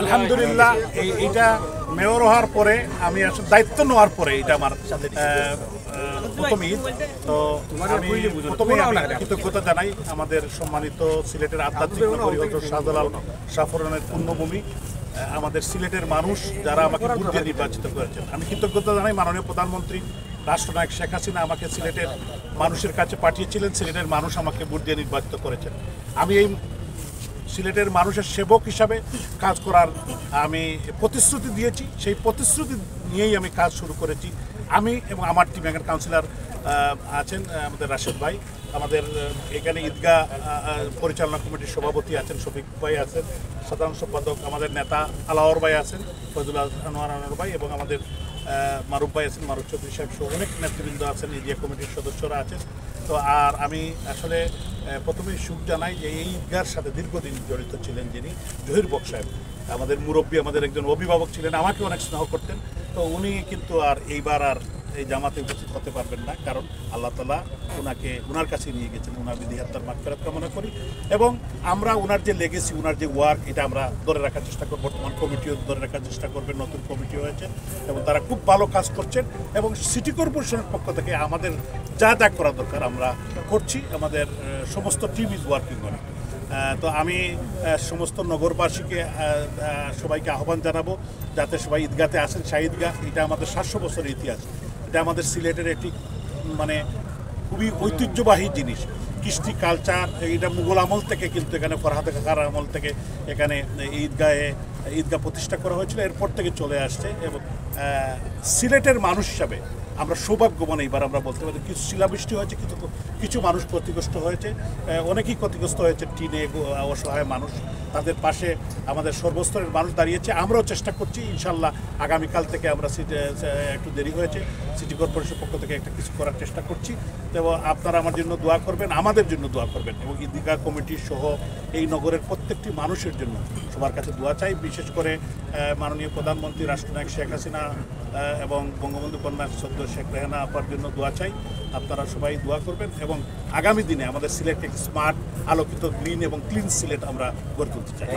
আলহামদুলিল্লাহ এইটা মেয়র হওয়ার পরে আমি আসলে দায়িত্ব নেওয়ার পরে এটা আমার প্রথম ঈদ। তো আমি প্রথমেই কৃতজ্ঞতা জানাই আমাদের সম্মানিত সিলেটের আধ্যাত্মিক নগরী হযরত শাহজালাল শাহফরানের পুণ্যভূমি আমাদের সিলেটের মানুষ যারা আমাকে ভোট দিয়ে নির্বাচিত করেছেন। আমি কৃতজ্ঞতা জানাই মাননীয় প্রধানমন্ত্রী রাষ্ট্রনায়ক শেখ হাসিনা আমাকে সিলেটের মানুষের কাছে পাঠিয়েছিলেন, সিলেটের মানুষ আমাকে ভোট দিয়ে নির্বাচিত করেছেন। আমি এই সিলেটের মানুষের সেবক হিসাবে কাজ করার আমি প্রতিশ্রুতি দিয়েছি, সেই প্রতিশ্রুতি নিয়েই আমি কাজ শুরু করেছি। আমি এবং আমার টিম, এখানে কাউন্সিলর আছেন আমাদের রাশেদ ভাই, আমাদের এখানে ঈদগাহ পরিচালনা কমিটির সভাপতি আছেন শফিক ভাই আছেন, সাধারণ সম্পাদক আমাদের নেতা আলাওয়ার ভাই আছেন, ফজলুল আনোয়ার ভাই, এবং আমাদের মারুফ ভাই আছেন, মারুফ চৌধুরী সাহেব সহ অনেক নেতৃবৃন্দ আছেন, ঈদগাহ কমিটির সদস্যরা আছেন। তো আর আমি আসলে প্রথমেই সুখ জানাই যে এই ঈদগাহর সাথে দীর্ঘদিন জড়িত ছিলেন যিনি জহির বক্স সাহেব, আমাদের মুরব্বী, আমাদের একজন অভিভাবক ছিলেন, আমাকে অনেক স্নেহ করতেন। তো উনি কিন্তু আর এইবার আর এই জামাতে উপস্থিত হতে পারবেন না, কারণ আল্লাহ তাআলা ওনাকে ওনার কাছে নিয়ে গেছেন। ওনার বিধি আত্মার মাগফিরাত কামনা করি এবং আমরা ওনার যে লেগেসি, ওনার যে ওয়ার্ক, এটা আমরা ধরে রাখার চেষ্টা করব। বর্তমান কমিটিও ধরে রাখার চেষ্টা করবেন, নতুন কমিটি হয়েছে এবং তারা খুব ভালো কাজ করছেন এবং সিটি কর্পোরেশনের পক্ষ থেকে আমাদের যা যা করা দরকার আমরা করছি। আমাদের সমস্ত team is working on it. তো আমি সমস্ত নগরবাসীকে সবাইকে আহ্বান জানাবো যাতে সবাই ঈদগাতে আসেন। শাহী ঈদগাহ এটা আমাদের 700 বছরের ইতিহাস, এটা আমাদের সিলেটের একটি মানে খুবই ঐতিহ্যবাহী জিনিস, কৃষ্টি কালচার। এটা মুঘল আমল থেকে কিন্তু এখানে ফরহাদ কাকার আমল থেকে এখানে ঈদগাহ প্রতিষ্ঠা করা হয়েছিল, এরপর থেকে চলে আসছে। এবং সিলেটের মানুষ হিসাবে আমরা সৌভাগ্যবান, এইবার আমরা বলতে পারি। কিছু শিলাবৃষ্টি হয়েছে, কিছু মানুষ ক্ষতিগ্রস্ত হয়েছে, অনেকেই ক্ষতিগ্রস্ত হয়েছে, টিনে অসহায় মানুষ, তাদের পাশে আমাদের সর্বস্তরের মানুষ দাঁড়িয়েছে। আমরাও চেষ্টা করছি, ইনশাল্লাহ আগামীকাল থেকে আমরা একটু দেরি হয়েছে, সিটি কর্পোরেশনের পক্ষ থেকে একটা কিছু করার চেষ্টা করছি। এবং আপনারা আমার জন্য দোয়া করবেন, আমাদের জন্য দোয়া করবেন এবং ঈদগাহ কমিটির সহ এই নগরের প্রত্যেকটি মানুষের জন্য সবার কাছে দোয়া চাই। বিশেষ করে মাননীয় প্রধানমন্ত্রী রাষ্ট্রনায়ক শেখ হাসিনা এবং বঙ্গবন্ধু কন্যা সদ্য শেখ রেহানা আপার জন্য দোয়া চাই। আপনারা সবাই দোয়া করবেন এবং আগামী দিনে আমাদের সিলেট স্মার্ট, আলোকিত, গ্রিন এবং ক্লিন সিলেট আমরা গড়ে তুলতে চাই।